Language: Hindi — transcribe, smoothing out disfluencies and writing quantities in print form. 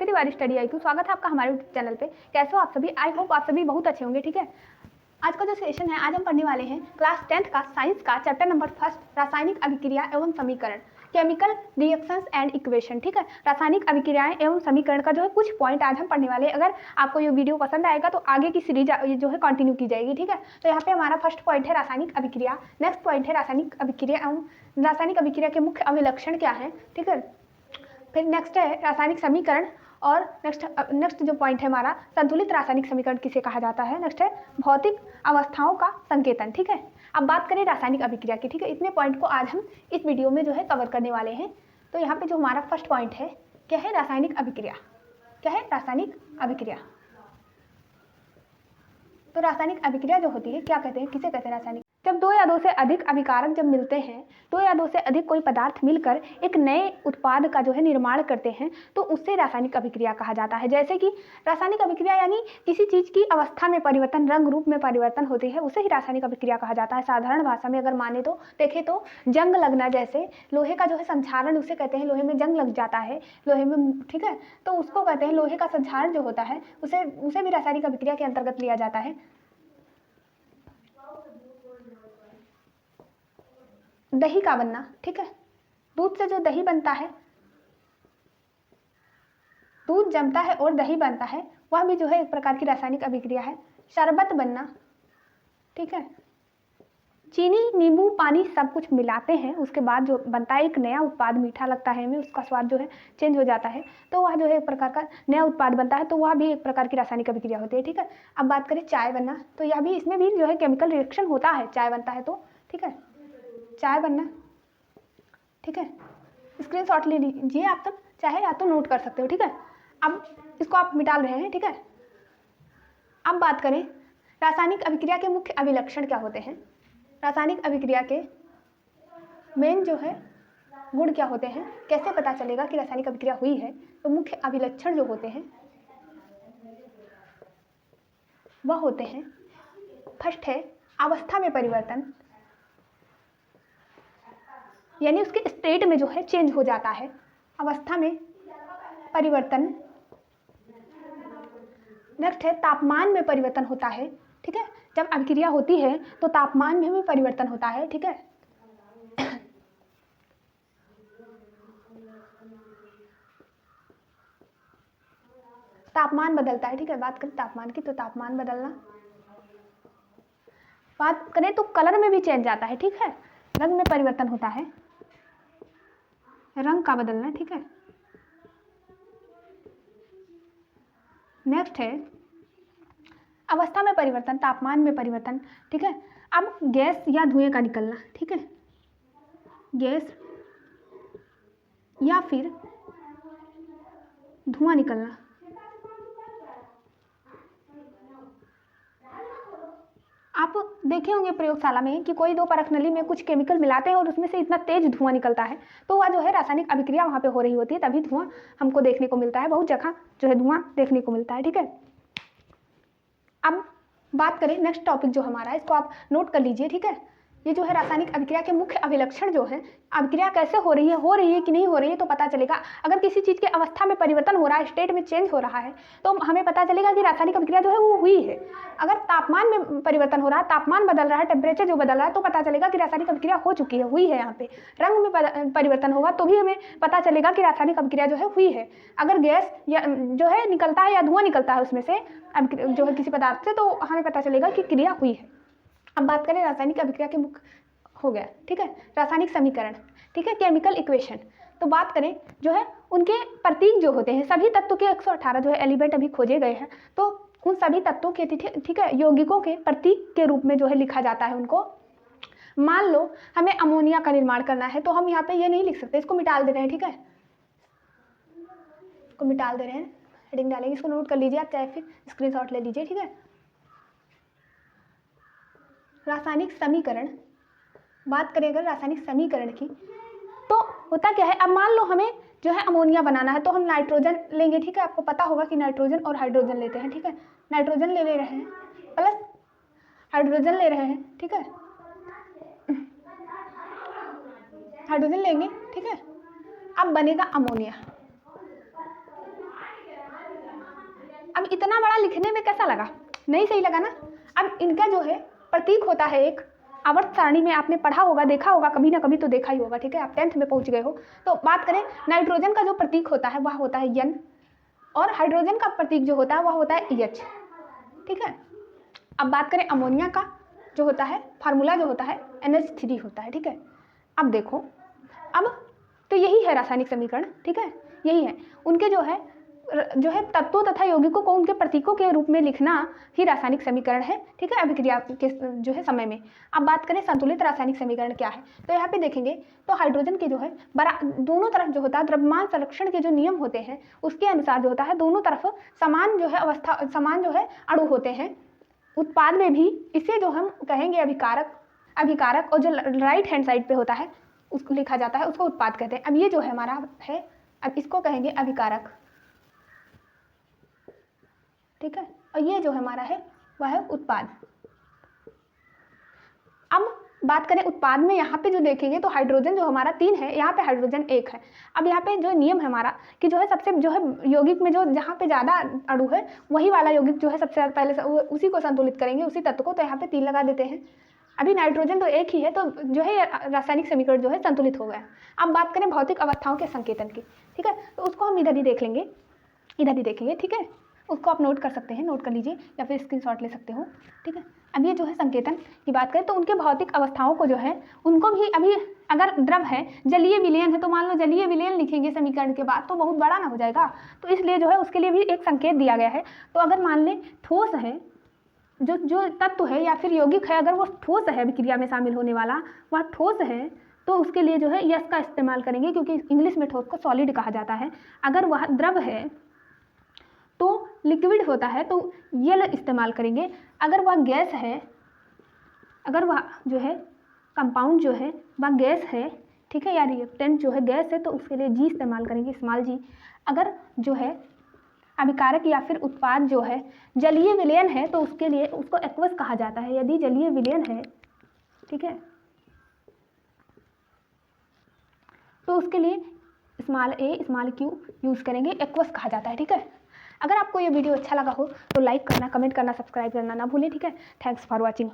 नमस्ते तिवारी स्टडी IQ, स्वागत है आपका हमारे यूट्यूब चैनल पे। कैसे हो आप सभी? आई होप आप सभी बहुत अच्छे होंगे। ठीक है, आज का जो सेशन है, आज हम पढ़ने वाले हैं क्लास 10th का साइंस का चैप्टर नंबर 1 रासायनिक अभिक्रिया एवं समीकरण, केमिकल रिएक्शंस एंड इक्वेशन। ठीक है, रासायनिक अभिक्रियाएं एवं समीकरण का जो है कुछ पॉइंट आज हम पढ़ने वाले हैं। अगर आपको ये वीडियो पसंद आएगा तो आगे की सीरीज जो है कंटिन्यू की जाएगी। ठीक है, तो यहाँ पे हमारा फर्स्ट पॉइंट है रासायनिक अभिक्रिया, नेक्स्ट पॉइंट है रासायनिक अभिक्रिया एवं रासायनिक अभिक्रिया के मुख्य अभिलक्षण क्या है। ठीक है, फिर नेक्स्ट है रासायनिक समीकरण, और नेक्स्ट जो पॉइंट है हमारा संतुलित रासायनिक समीकरण किसे कहा जाता है। नेक्स्ट है भौतिक अवस्थाओं का संकेतन। ठीक है, अब बात करें रासायनिक अभिक्रिया की। ठीक है, इतने पॉइंट को आज हम इस वीडियो में जो है कवर करने वाले हैं। तो यहाँ पे जो हमारा फर्स्ट पॉइंट है, क्या है रासायनिक अभिक्रिया। क्या है रासायनिक अभिक्रिया? तो रासायनिक अभिक्रिया जो होती है, क्या कहते हैं, किसे कहते हैं रासायनिक? जब दो या दो से अधिक अभिकारक जब मिलते हैं, दो या दो से अधिक कोई पदार्थ मिलकर एक नए उत्पाद का जो है निर्माण करते हैं, तो उससे रासायनिक अभिक्रिया कहा जाता है। जैसे कि रासायनिक अभिक्रिया यानी किसी चीज की अवस्था में परिवर्तन, रंग रूप में परिवर्तन होती है, उसे ही रासायनिक अभिक्रिया कहा जाता है। साधारण भाषा में अगर माने तो देखें तो जंग लगना, जैसे लोहे का जो है संक्षारण उसे कहते हैं, लोहे में जंग लग जाता है लोहे में। ठीक है, तो उसको कहते हैं लोहे का संक्षारण जो होता है, उसे भी रासायनिक अभिक्रिया के अंतर्गत लिया जाता है। दही का बनना, ठीक है, दूध से जो दही बनता है, दूध जमता है और दही बनता है, वह भी जो है एक प्रकार की रासायनिक अभिक्रिया है। शरबत बनना, ठीक है, चीनी नींबू पानी सब कुछ मिलाते हैं, उसके बाद जो बनता है एक नया उत्पाद, मीठा लगता है हमें, उसका स्वाद जो है चेंज हो जाता है, तो वह जो है एक प्रकार का नया उत्पाद बनता है, तो वह भी एक प्रकार की रासायनिक अभिक्रिया होती है। ठीक है, अब बात करें चाय बनना, तो यह भी, इसमें भी जो है केमिकल रिएक्शन होता है, चाय बनता है तो। ठीक है, चाय बनना, ठीक है, स्क्रीनशॉट ले लीजिए आप सब, चाहे या तो नोट कर सकते हो। ठीक है, अब इसको आप मिटा रहे हैं। ठीक है, अब बात करें रासायनिक अभिक्रिया के मुख्य अभिलक्षण क्या होते हैं। रासायनिक अभिक्रिया के मेन जो है गुण क्या होते हैं, कैसे पता चलेगा कि रासायनिक अभिक्रिया हुई है, तो मुख्य अभिलक्षण जो होते हैं वह होते हैं, फर्स्ट है अवस्था में परिवर्तन, यानी उसके स्टेट में जो है चेंज हो जाता है, अवस्था में परिवर्तन। नेक्स्ट है तापमान में परिवर्तन होता है। ठीक है, जब अभिक्रिया होती है तो तापमान में भी परिवर्तन होता है। ठीक है, तापमान बदलता है। ठीक है, बात करें तापमान की, तो तापमान बदलना, बात करें तो कलर में भी चेंज आता है। ठीक है, रंग में परिवर्तन होता है, रंग का बदलना। ठीक है, नेक्स्ट है अवस्था में परिवर्तन, तापमान में परिवर्तन। ठीक है, अब गैस या धुएं का निकलना। ठीक है, गैस या फिर धुआं निकलना। आप देखे होंगे प्रयोगशाला में कि कोई दो परख नली में कुछ केमिकल मिलाते हैं और उसमें से इतना तेज धुआं निकलता है, तो वह जो है रासायनिक अभिक्रिया वहाँ पे हो रही होती है, तभी धुआं हमको देखने को मिलता है, बहुत जगह जो है धुआं देखने को मिलता है। ठीक है, अब बात करें नेक्स्ट टॉपिक जो हमारा है, इसको आप नोट कर लीजिए। ठीक है, ये जो है रासायनिक अभिक्रिया के मुख्य अभिलक्षण जो है, अभिक्रिया कैसे हो रही है कि नहीं हो रही है, तो पता चलेगा। अगर किसी चीज़ के अवस्था में परिवर्तन हो रहा है, स्टेट में चेंज हो रहा है, तो हमें पता चलेगा कि रासायनिक अभिक्रिया जो है वो हुई है। अगर तापमान में परिवर्तन हो रहा है, तापमान बदल रहा है, टेम्परेचर जो बदल रहा है, तो पता चलेगा कि रासायनिक अभिक्रिया हो चुकी है, हुई है। यहाँ पे रंग में परिवर्तन होगा तो भी हमें पता चलेगा कि रासायनिक अभिक्रिया जो है हुई है। अगर गैस या जो है निकलता है या धुआं निकलता है उसमें से जो है किसी पदार्थ से, तो हमें पता चलेगा कि क्रिया हुई है। अब बात करें रासायनिक अभिक्रिया के मुख्य, हो गया। ठीक है, रासायनिक समीकरण, ठीक है, केमिकल इक्वेशन। तो बात करें जो है उनके प्रतीक जो होते हैं, सभी तत्वों के 118 जो है एलिमेंट अभी खोजे गए हैं, तो उन सभी तत्वों के, ठीक है, यौगिकों के प्रतीक के रूप में जो है लिखा जाता है उनको। मान लो हमें अमोनिया का निर्माण करना है, तो हम यहाँ पे ये नहीं लिख सकते, इसको मिटाल दे रहे हैं। ठीक है, इसको मिटाल दे रहे हैं, हेडिंग डालेंगे, इसको नोट कर लीजिए आप, चाहे फिर स्क्रीनशॉट ले लीजिए। ठीक है, रासायनिक समीकरण, बात करें अगर रासायनिक समीकरण की, तो होता क्या है, अब मान लो हमें जो है अमोनिया बनाना है, तो हम नाइट्रोजन लेंगे। ठीक है, आपको पता होगा कि नाइट्रोजन और हाइड्रोजन लेते हैं। ठीक है, नाइट्रोजन ले रहे हैं प्लस हाइड्रोजन ले रहे हैं। ठीक है, हाइड्रोजन लेंगे। ठीक है, अब बनेगा अमोनिया। अब इतना बड़ा लिखने में कैसा लगा, नहीं सही लगा ना। अब इनका जो है प्रतीक होता है एक, आवर्त सारणी में आपने पढ़ा होगा, देखा होगा, कभी ना कभी तो देखा ही होगा, ठीक है, आप 10th में पहुंच गए हो। तो बात करें नाइट्रोजन का जो प्रतीक होता है वह होता है N, और हाइड्रोजन का प्रतीक जो होता है वह होता है H, ठीक है। अब बात करें अमोनिया का जो होता है फार्मूला जो होता है NH3 होता है, ठीक है। अब देखो, अब तो यही है रासायनिक समीकरण, ठीक है, यही है। उनके जो है तत्वों तथा यौगिकों को उनके प्रतीकों के रूप में लिखना ही रासायनिक समीकरण है, ठीक है, अभिक्रिया के जो है समय में। अब बात करें संतुलित रासायनिक समीकरण क्या है, तो यहाँ पे देखेंगे तो हाइड्रोजन के जो है दोनों तरफ जो होता है द्रव्यमान संरक्षण के जो नियम होते हैं उसके अनुसार जो होता है दोनों तरफ समान जो है अवस्था, समान जो है अणु होते हैं। उत्पाद में भी इसे जो हम कहेंगे अभिकारक, और जो राइट हैंड साइड पे होता है उसको लिखा जाता है उसको उत्पाद कहते हैं। अब ये जो है हमारा है, अब इसको कहेंगे अभिकारक, ठीक है, और ये जो हमारा है वह है उत्पाद। अब बात करें उत्पाद में, यहाँ पे जो देखेंगे तो हाइड्रोजन जो हमारा 3 है, यहाँ पे हाइड्रोजन 1 है। अब यहाँ पे जो नियम है हमारा कि जो है सबसे जो है यौगिक में जो जहाँ पे ज़्यादा अणु है वही वाला यौगिक जो है सबसे पहले उसी को संतुलित करेंगे, उसी तत्व को, तो यहाँ पे 3 लगा देते हैं। अभी नाइट्रोजन तो 1 ही है, तो जो है रासायनिक समीकरण जो है संतुलित हो गया। अब बात करें भौतिक अवस्थाओं के संकेतन की, ठीक है, तो उसको हम इधर ही देख लेंगे, इधर ही देखेंगे, ठीक है, उसको आप नोट कर सकते हैं, नोट कर लीजिए या फिर स्क्रीनशॉट ले सकते हो, ठीक है। अब ये जो है संकेतन की बात करें तो उनके भौतिक अवस्थाओं को जो है उनको भी, अभी अगर द्रव है, जलीय विलयन है, तो मान लो जलीय विलयन लिखेंगे समीकरण के बाद तो बहुत बड़ा ना हो जाएगा, तो इसलिए जो है उसके लिए भी एक संकेत दिया गया है। तो अगर मान लें ठोस है, जो तत्व है या फिर यौगिक है, अगर वो ठोस है विक्रिया में शामिल होने वाला, वह ठोस है, तो उसके लिए जो है यस का इस्तेमाल करेंगे, क्योंकि इंग्लिश में ठोस को सॉलिड कहा जाता है। अगर वह द्रव है तो लिक्विड होता है तो ये इस्तेमाल करेंगे। अगर वह गैस है, अगर वह जो है कंपाउंड जो है वह गैस है, ठीक है, या रिएक्टेंट जो है गैस है, तो उसके लिए जी इस्तेमाल करेंगे, स्मॉल जी। अगर जो है अभिकारक या फिर उत्पाद जो है जलीय विलयन है तो उसके लिए उसको एक्वस कहा जाता है, यदि जलीय विलयन है, ठीक है, तो उसके लिए small a small q use करेंगे, एक्वस कहा जाता है, ठीक है। अगर आपको ये वीडियो अच्छा लगा हो तो लाइक करना, कमेंट करना, सब्सक्राइब करना ना भूलें, ठीक है। Thanks for watching.